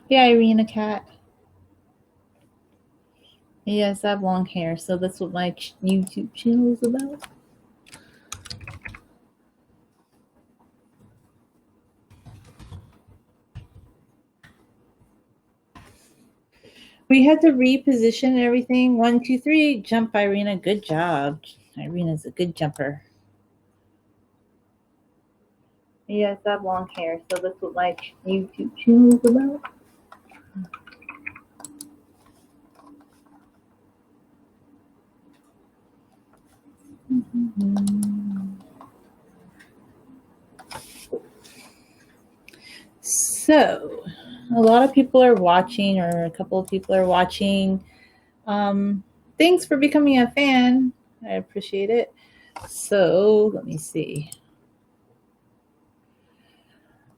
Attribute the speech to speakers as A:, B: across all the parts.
A: Yeah, Irina Cat. Yes, I have long hair, so that's what my YouTube channel is about. We had to reposition everything. 1, 2, 3, jump, Irina. Good job. Irina's a good jumper. Yes, I have long hair, so that's what my YouTube channel is about. So, a lot of people are watching, or a couple of people are watching. Um, Thanks for becoming a fan. I appreciate it. So, let me see.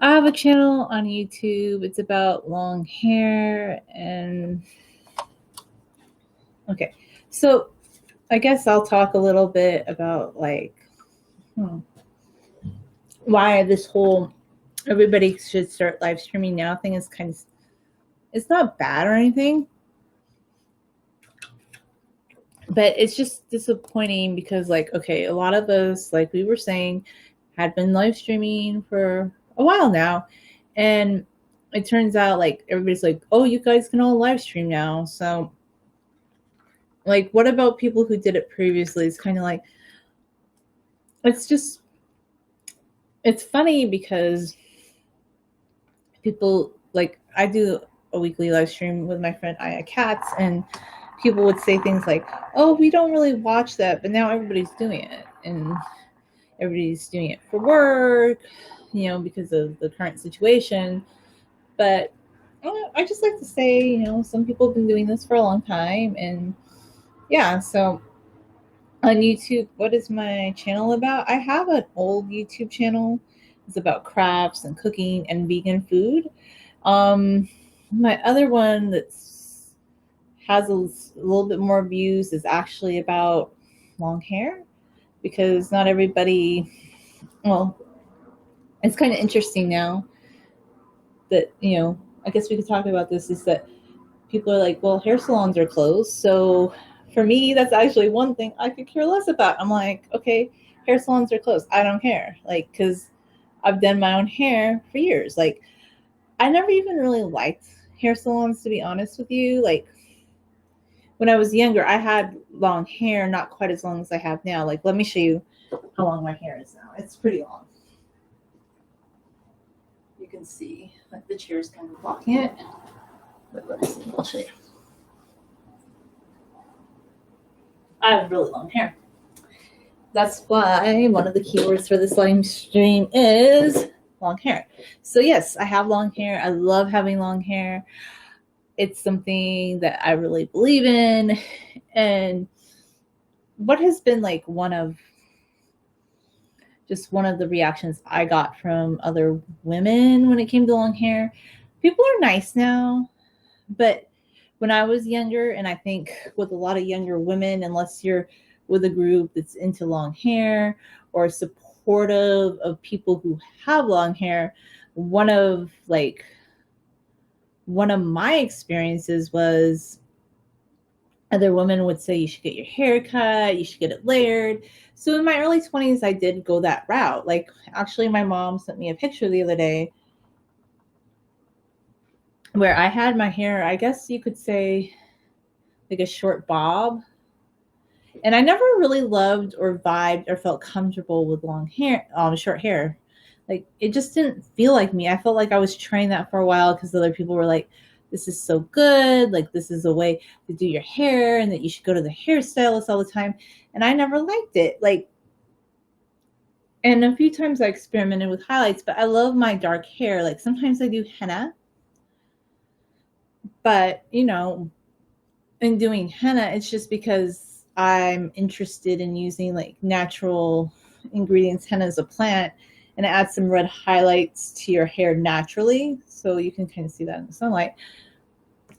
A: I have a channel on YouTube. It's about long hair and okay. So I guess I'll talk a little bit about like why this whole everybody should start live streaming now thing is kind of it's not bad or anything. But it's just disappointing because like okay, a lot of us like we were saying had been live streaming for a while now and it turns out like everybody's like, "Oh, you guys can all live stream now." So like what about people who did it previously? It's kind of like it's just it's funny because people like I do a weekly live stream with my friend Aya Katz and people would say things like, "Oh, we don't really watch that, but now everybody's doing it." And everybody's doing it for work, you know, because of the current situation. But I just like to say, you know, some people have been doing this for a long time and yeah, so on YouTube, what is my channel about? I have an old YouTube channel. It's about crafts and cooking and vegan food. My other one that's has a little bit more views is actually about long hair because not everybody. Well, it's kind of interesting now that you know. I guess we could talk about this. Is that people are like, well, hair salons are closed, so for me, that's actually one thing I could care less about. I'm like, okay, hair salons are closed. I don't care, like, because I've done my own hair for years. Like, I never even really liked hair salons, to be honest with you. Like, when I was younger, I had long hair, not quite as long as I have now. Like, let me show you how long my hair is now. It's pretty long. You can see, like, the chair's kind of blocking it. But let's see, I'll show you. I have really long hair. That's why one of the keywords for this live stream is long hair. So yes, I have long hair. I love having long hair. It's something that I really believe in. And what has been like one of the reactions I got from other women when it came to long hair, people are nice now, but when I was younger, and I think with a lot of younger women, unless you're with a group that's into long hair or supportive of people who have long hair, one of my experiences was other women would say you should get your hair cut, you should get it layered. So in my early 20s, I did go that route. Like, actually, my mom sent me a picture the other day where I had my hair, I guess you could say, like a short bob. And I never really loved or vibed or felt comfortable with long hair, short hair. Like, it just didn't feel like me. I felt like I was trying that for a while because other people were like, this is so good. Like, this is a way to do your hair and that you should go to the hairstylist all the time. And I never liked it. Like, and a few times I experimented with highlights, but I love my dark hair. Like, sometimes I do henna. But, you know, in doing henna, it's just because I'm interested in using like natural ingredients. Henna is a plant and it adds some red highlights to your hair naturally. So you can kind of see that in the sunlight.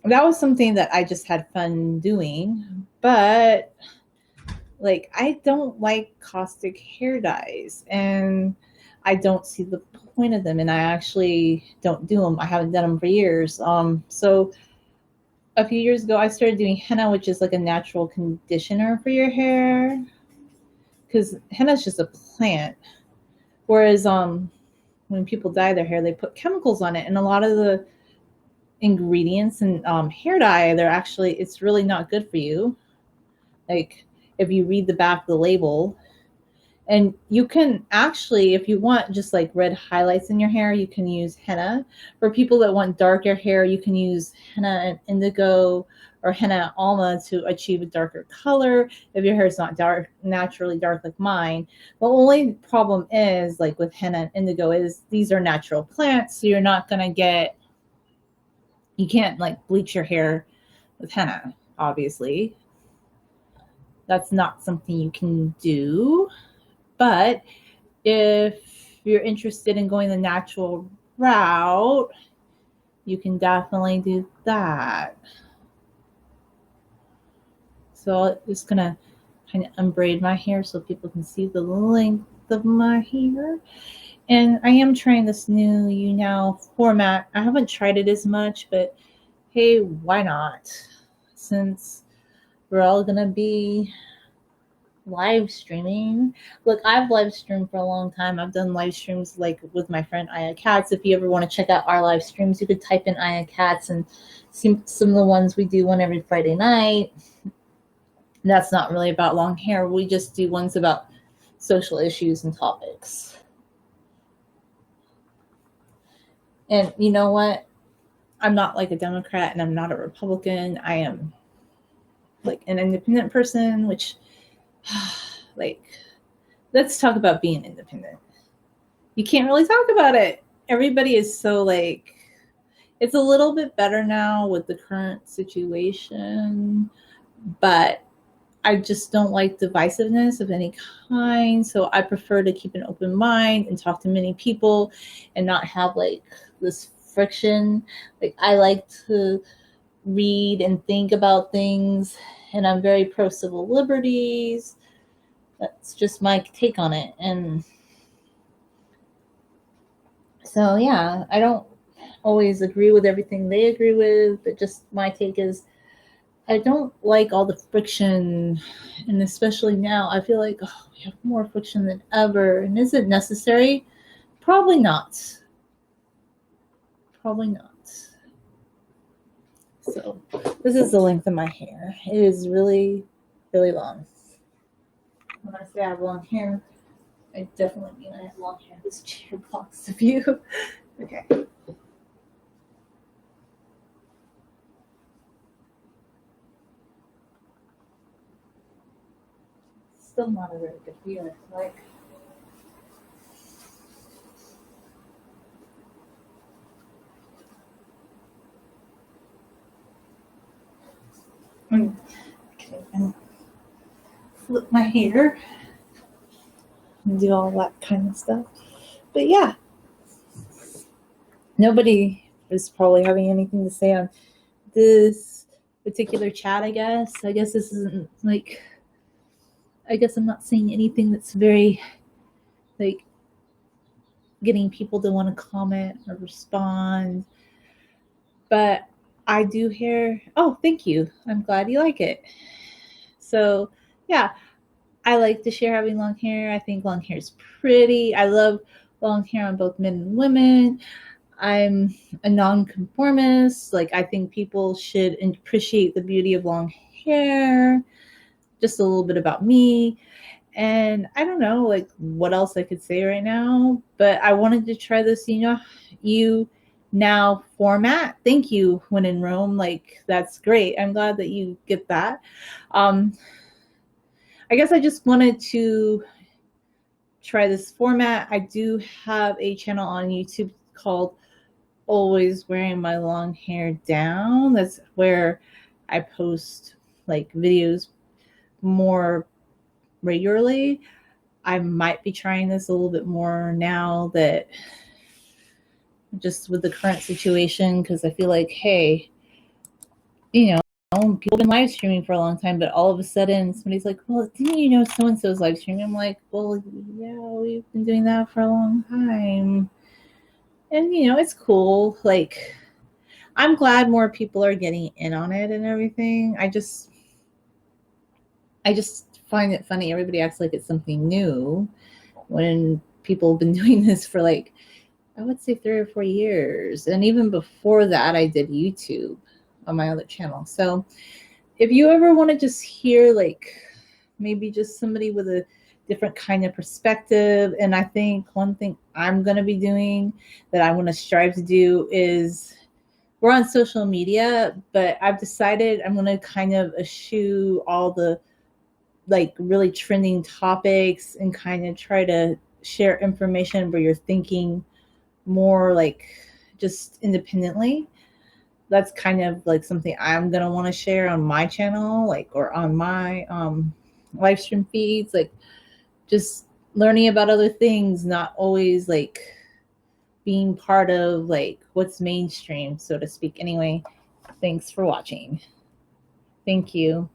A: That was something that I just had fun doing. But like, I don't like caustic hair dyes. And I don't see the point of them, and I actually don't do them. I haven't done them for years. So a few years ago, I started doing henna, which is like a natural conditioner for your hair, because henna is just a plant. Whereas when people dye their hair, they put chemicals on it, and a lot of the ingredients in hair dye, it's really not good for you. Like if you read the back of the label, and you can actually, if you want just like red highlights in your hair, you can use henna. For people that want darker hair, you can use henna and indigo or henna alma to achieve a darker color if your hair is not dark, naturally dark like mine. The only problem is, like with henna and indigo, is these are natural plants, so you're not going to get, you can't like bleach your hair with henna, obviously. That's not something you can do. But if you're interested in going the natural route, you can definitely do that. So I'm just going to kind of unbraid my hair so people can see the length of my hair. And I am trying this new YouNow format. I haven't tried it as much, but hey, why not? Since we're all going to be live streaming. Look, I've live streamed for a long time. I've done live streams like with my friend Aya Katz. If you ever want to check out our live streams, you could type in Aya Katz and see some of the ones we do one every Friday night. That's not really about long hair. We just do ones about social issues and topics. And you know what? I'm not like a Democrat and I'm not a Republican. I am like an independent person, which like, let's talk about being independent. You can't really talk about it. Everybody is so like, it's a little bit better now with the current situation, but I just don't like divisiveness of any kind. So I prefer to keep an open mind and talk to many people and not have like this friction. Like I like to read and think about things, and I'm very pro civil liberties. That's just my take on it. And so, yeah, I don't always agree with everything they agree with, but just my take is I don't like all the friction. And especially now, I feel like, oh, we have more friction than ever. And is it necessary? Probably not. Probably not. So this is the length of my hair. It is really, really long. When I say I have long hair, I definitely mean I have long hair. This chair blocks the view. Okay. Still not a very good view, I feel like. Okay, and flip my hair and do all that kind of stuff. But yeah, nobody is probably having anything to say on this particular chat, I guess. I guess this isn't like, I guess I'm not saying anything that's very like getting people to want to comment or respond. But I do hear, oh, thank you. I'm glad you like it. So yeah, I like to share having long hair. I think long hair is pretty. I love long hair on both men and women. I'm a nonconformist. Like, I think people should appreciate the beauty of long hair. Just a little bit about me. And I don't know, like, what else I could say right now, but I wanted to try this, YouNow format. Thank you, When in Rome. Like, that's great. I'm glad that you get that. I guess I just wanted to try this format. I do have a channel on YouTube called Always Wearing My Long Hair Down. That's where I post like videos more regularly. I might be trying this a little bit more now that just with the current situation, because I feel like, hey, people have been live streaming for a long time, but all of a sudden somebody's like, well, didn't you know so-and-so's live streaming? I'm like, well, yeah, we've been doing that for a long time. And, it's cool. Like, I'm glad more people are getting in on it and everything. I just find it funny. Everybody acts like it's something new when people have been doing this for like, I would say 3 or 4 years. And even before that, I did YouTube on my other channel. So if you ever want to just hear like maybe just somebody with a different kind of perspective, and I think one thing I'm going to be doing that I want to strive to do is, we're on social media, but I've decided I'm going to kind of eschew all the like really trending topics and kind of try to share information where you're thinking more like just independently. That's kind of like something I'm going to want to share on my channel, like, or on my live stream feeds, like just learning about other things, not always like being part of like what's mainstream, so to speak. Anyway, thanks for watching. Thank you.